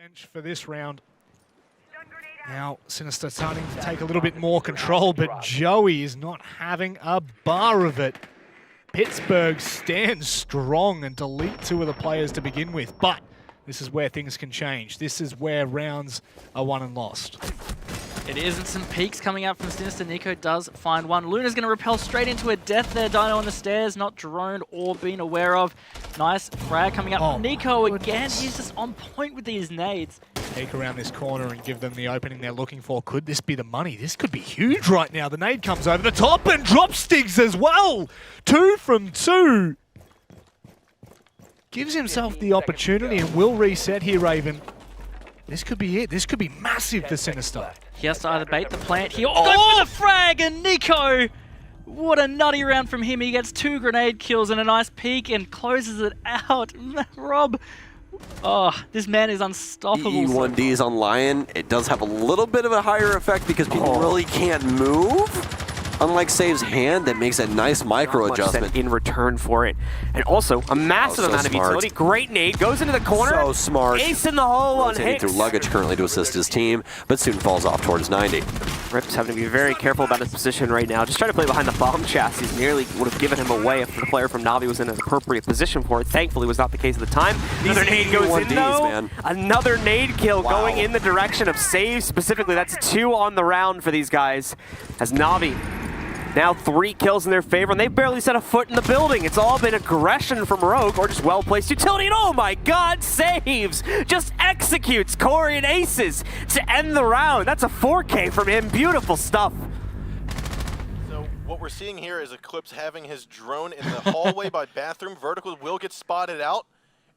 bench for this round. Now, Sinister starting to take a little bit more control, but Joey is not having a bar of it. Pittsburgh stands strong and delete two of the players to begin with, but this is where things can change. This is where rounds are won and lost. It is, and some peaks coming out from Sinister. Nico does find one. Luna's going to repel straight into a death there. Dino on the stairs, not droned or been aware of. Nice frag coming out from Nico again. He's just on point with these nades. Take around this corner and give them the opening they're looking for. Could this be the money? This could be huge right now. The nade comes over the top and drops Stiggs as well. 2 from 2. Gives himself the opportunity and will reset here, Raven. This could be it. This could be massive for Sinister. He has to either bait the plant here or go for the frag, and Nico! What a nutty round from him. He gets 2 grenade kills and a nice peek and closes it out. Rob, this man is unstoppable. E1D is on Lion. It does have a little bit of a higher effect because people really can't move. Unlike Save's hand, that makes a nice micro adjustment in return for it. And also, a massive amount of utility. Great nade, goes into the corner. So smart. Ace in the hole on Hicks. Through luggage currently to assist his team, but soon falls off towards 90. Rip's having to be very careful about his position right now. Just trying to play behind the bomb chassis. Nearly would have given him away if the player from Na'Vi was in an appropriate position for it. Thankfully, was not the case at the time. Another nade goes in though. Man. Another nade kill going in the direction of Save specifically. That's 2 on the round for these guys. As Na'Vi now 3 kills in their favor, and they've barely set a foot in the building. It's all been aggression from Rogue, or just well-placed utility, and oh my god, Saves! Just executes Corey and Aces to end the round. That's a 4K from him. Beautiful stuff. So what we're seeing here is Eclipse having his drone in the hallway by bathroom. Vertical will get spotted out,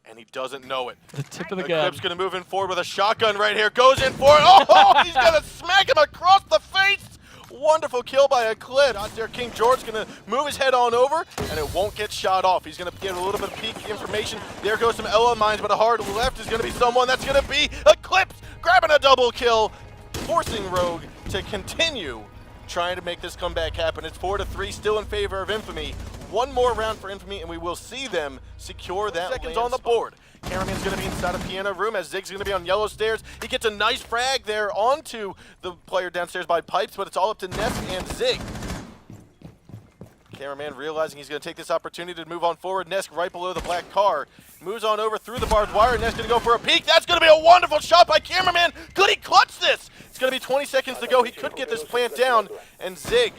and he doesn't know it. The tip of the gun. Eclipse gonna move in forward with a shotgun right here. Goes in for it. Oh, he's gonna smack him across the face! Wonderful kill by Eclipse. Out there, King George gonna move his head on over, and it won't get shot off. He's gonna get a little bit of peek information. There goes some Ella mines, but a hard left is gonna be someone that's gonna be Eclipse grabbing a double kill, forcing Rogue to continue trying to make this comeback happen. It's 4-3, still in favor of Infamy. One more round for Infamy, and we will see them secure that. Seconds on the board. Cameraman's going to be inside a piano room as Zig's going to be on yellow stairs. He gets a nice frag there onto the player downstairs by Pipes, but it's all up to Ness and Zig. Cameraman realizing he's going to take this opportunity to move on forward. Ness right below the black car. Moves on over through the barbed wire. Ness going to go for a peek. That's going to be a wonderful shot by Cameraman. Could he clutch this? It's going to be 20 seconds to go. He could get this plant down. And Zig,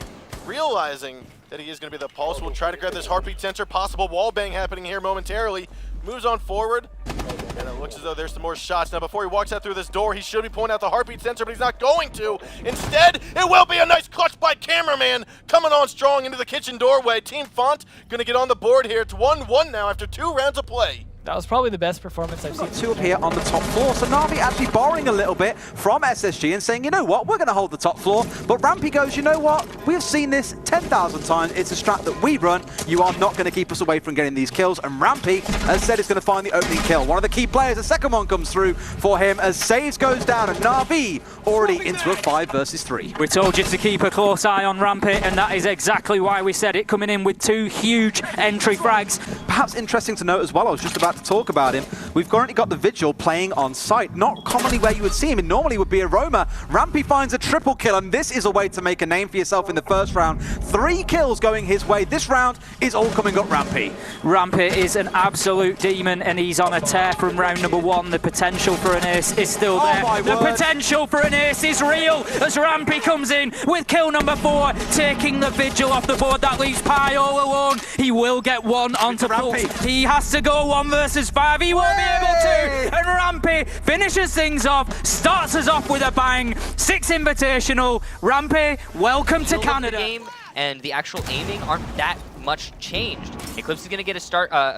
realizing that he is going to be the pulse, will try to grab this heartbeat sensor. Possible wall bang happening here momentarily. Moves on forward, and it looks as though there's some more shots. Now, before he walks out through this door, he should be pulling out the heartbeat sensor, but he's not going to. Instead, it will be a nice clutch by Cameraman, coming on strong into the kitchen doorway. Team Font going to get on the board here. It's 1-1 now after 2 rounds of play. That was probably the best performance I've seen. 2 up here on the top floor, so Na'Vi actually borrowing a little bit from SSG and saying, you know what, we're going to hold the top floor, but Rampy goes, you know what, we've seen this 10,000 times, it's a strat that we run, you are not going to keep us away from getting these kills, and Rampy, as said, is going to find the opening kill. One of the key players, the second one comes through for him as Saves goes down, and Na'Vi already into a 5 versus 3. We told you to keep a close eye on Rampy, and that is exactly why we said it, coming in with 2 huge entry frags. Perhaps interesting to note as well, I was just about to talk about him, we've currently got the Vigil playing on site, not commonly where you would see him. It normally would be Aroma. Rampy finds a triple kill, and this is a way to make a name for yourself in the first round. 3 kills going his way. This round is all coming up Rampy. Rampy is an absolute demon, and he's on a tear from round number 1. The potential for an ace is still there. The potential for an ace is real as Rampy comes in with kill number 4, taking the Vigil off the board. That leaves Pi all alone. He will get 1 onto Pulse. He has to go 1 versus 5. He won't be able to, and Rampy finishes things off, starts us off with a bang. 6 invitational. Rampy, welcome to Canada. The game and the actual aiming aren't that much changed. Eclipse is going to get a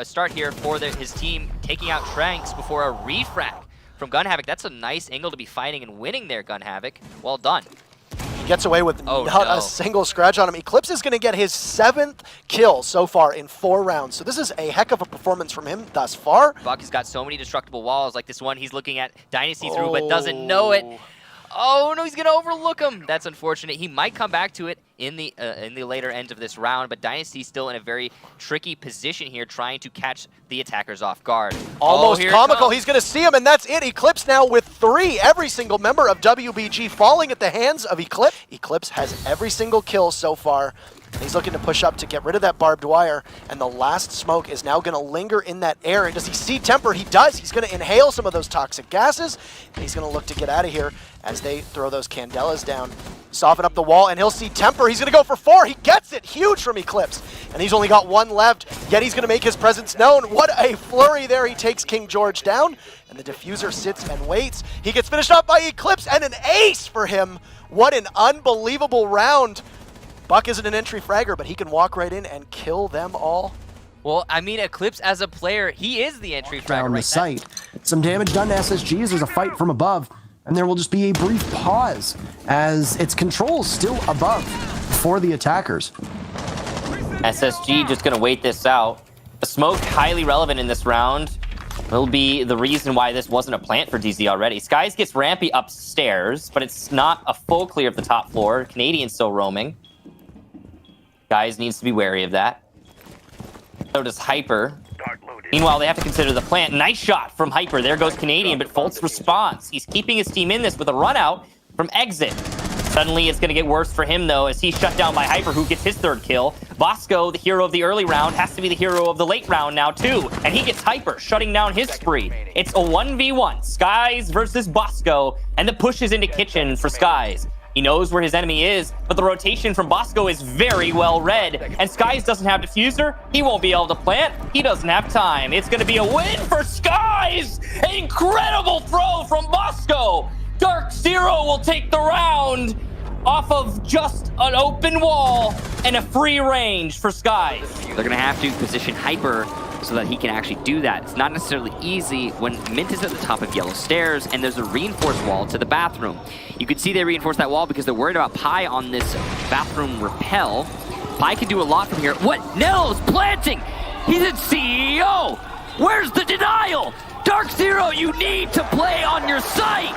start here for his team, taking out Tranks before a refrac from Gun Havoc. That's a nice angle to be fighting and winning there, Gun Havoc. Well done. Gets away with not a single scratch on him. Eclipse is going to get his 7th kill so far in 4 rounds. So this is a heck of a performance from him thus far. Buck has got so many destructible walls, like this one he's looking at Dynasty through, but doesn't know it. Oh no, he's gonna overlook him. That's unfortunate. He might come back to it in the later end of this round, but Dynasty still in a very tricky position here, trying to catch the attackers off guard. Almost comical. He's going to see him, and that's it. Eclipse now with 3. Every single member of WBG falling at the hands of Eclipse. Eclipse has every single kill so far. And he's looking to push up to get rid of that barbed wire, and the last smoke is now going to linger in that air. And does he see Temper? He does. He's going to inhale some of those toxic gases, and he's going to look to get out of here as they throw those candelas down. Soften up the wall, and he'll see Temper. He's going to go for 4. He gets it. Huge from Eclipse. And he's only got 1 left, yet he's going to make his presence known. What a flurry there. He takes King George down, and the diffuser sits and waits. He gets finished off by Eclipse, and an ace for him. What an unbelievable round. Buck isn't an entry fragger, but he can walk right in and kill them all. Well, I mean, Eclipse as a player, he is the entry fragger. Down the site. Some damage done to SSGs. There's a fight from above, and there will just be a brief pause as its control is still above for the attackers. SSG just going to wait this out. The smoke, highly relevant in this round, will be the reason why this wasn't a plant for DZ already. Skies gets Rampy upstairs, but it's not a full clear of the top floor. Canadian's still roaming. Guys needs to be wary of that. So does Hyper. Meanwhile, they have to consider the plant. Nice shot from Hyper. There goes Canadian, but Foltz responds. He's keeping his team in this with a run out from Exit. Suddenly, it's going to get worse for him, though, as he's shut down by Hyper, who gets his 3rd kill. Bosco, the hero of the early round, has to be the hero of the late round now, too. And he gets Hyper, shutting down his spree. It's a 1v1. Skies versus Bosco, and the push is into Kitchen for Skies. He knows where his enemy is, but the rotation from Bosco is very well read. And Skies doesn't have diffuser. He won't be able to plant. He doesn't have time. It's going to be a win for Skies. An incredible throw from Bosco. Dark Zero will take the round off of just an open wall and a free range for Skies. They're going to have to position Hyper so that he can actually do that. It's not necessarily easy when Mint is at the top of yellow stairs and there's a reinforced wall to the bathroom. You can see they reinforced that wall because they're worried about Pi on this bathroom rappel. Pi can do a lot from here. What? Nel's planting! He's in CEO! Where's the denial? Dark Zero, you need to play on your site!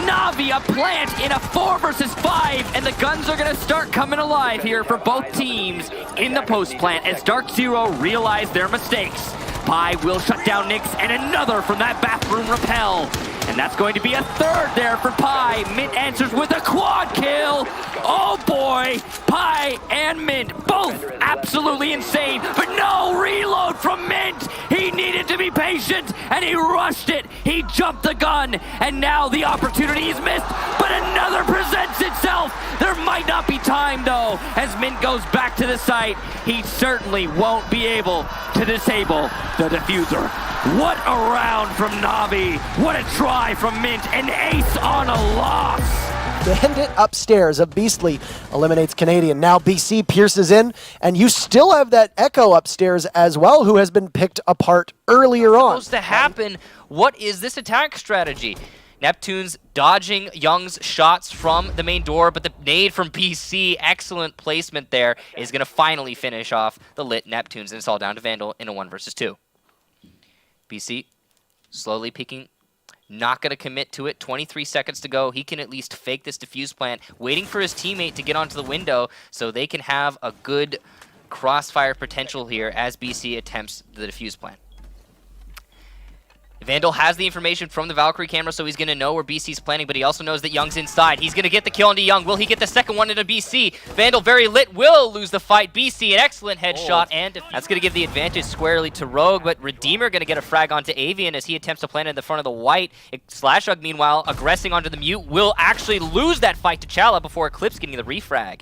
Na'Vi a plant in a 4 versus 5, and the guns are going to start coming alive here for both teams in the post plant as Dark Zero realize their mistakes. Pi will shut down Nyx, and another from that bathroom rappel. And that's going to be a 3rd there for Pi. Mint answers with a quad kill. Oh boy, Pi and Mint, both absolutely insane, but no reload from Mint. He needed to be patient, and he rushed it. He jumped the gun, and now the opportunity is missed, but another presents itself. There might not be time, though, as Mint goes back to the site. He certainly won't be able to disable the diffuser. What a round from Na'Vi. What a try from Mint. An ace on a loss. Bandit upstairs of Beastly eliminates Canadian. Now BC pierces in, and you still have that Echo upstairs as well, who has been picked apart earlier on. What's supposed to happen? What is this attack strategy? Neptune's dodging Young's shots from the main door, but the nade from BC, excellent placement there, is going to finally finish off the lit Neptunes, and it's all down to Vandal in a 1 versus 2. BC slowly peeking. Not going to commit to it. 23 seconds to go. He can at least fake this defuse plant, waiting for his teammate to get onto the window so they can have a good crossfire potential here as BC attempts the defuse plant. Vandal has the information from the Valkyrie camera, so he's going to know where BC's planning, but he also knows that Young's inside. He's going to get the kill into Young. Will he get the second one into BC? Vandal, very lit, will lose the fight. BC, an excellent headshot, and that's going to give the advantage squarely to Rogue, but Redeemer going to get a frag onto Avian as he attempts to plant in the front of the white. Slashug, meanwhile, aggressing onto the mute, will actually lose that fight to Chala before Eclipse getting the refrag.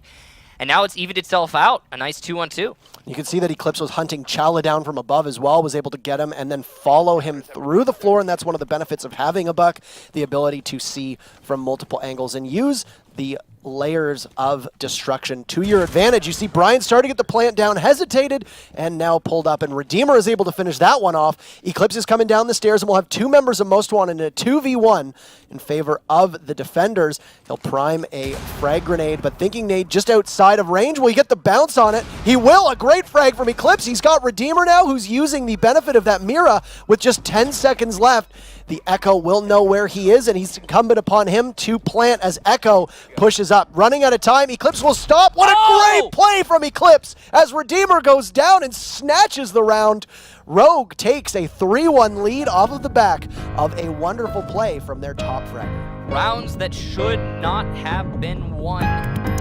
And now it's evened itself out. A nice 2-on-2. You can see that Eclipse was hunting Chala down from above as well, was able to get him and then follow him through the floor, and that's one of the benefits of having a Buck, the ability to see from multiple angles and use the layers of destruction to your advantage. You see Brian starting at the plant down, hesitated, and now pulled up, and Redeemer is able to finish that one off. Eclipse is coming down the stairs, and we'll have 2 members of Most Wanted in a 2v1 in favor of the defenders. He'll prime a frag grenade, but thinking nade just outside of range. Will he get the bounce on it? He will. A great frag from Eclipse. He's got Redeemer now, who's using the benefit of that Mira with just 10 seconds left. the Echo will know where he is, and he's incumbent upon him to plant as Echo pushes up. Running out of time, Eclipse will stop. What a great play from Eclipse as Redeemer goes down and snatches the round. Rogue takes a 3-1 lead off of the back of a wonderful play from their top fragger. Rounds that should not have been won.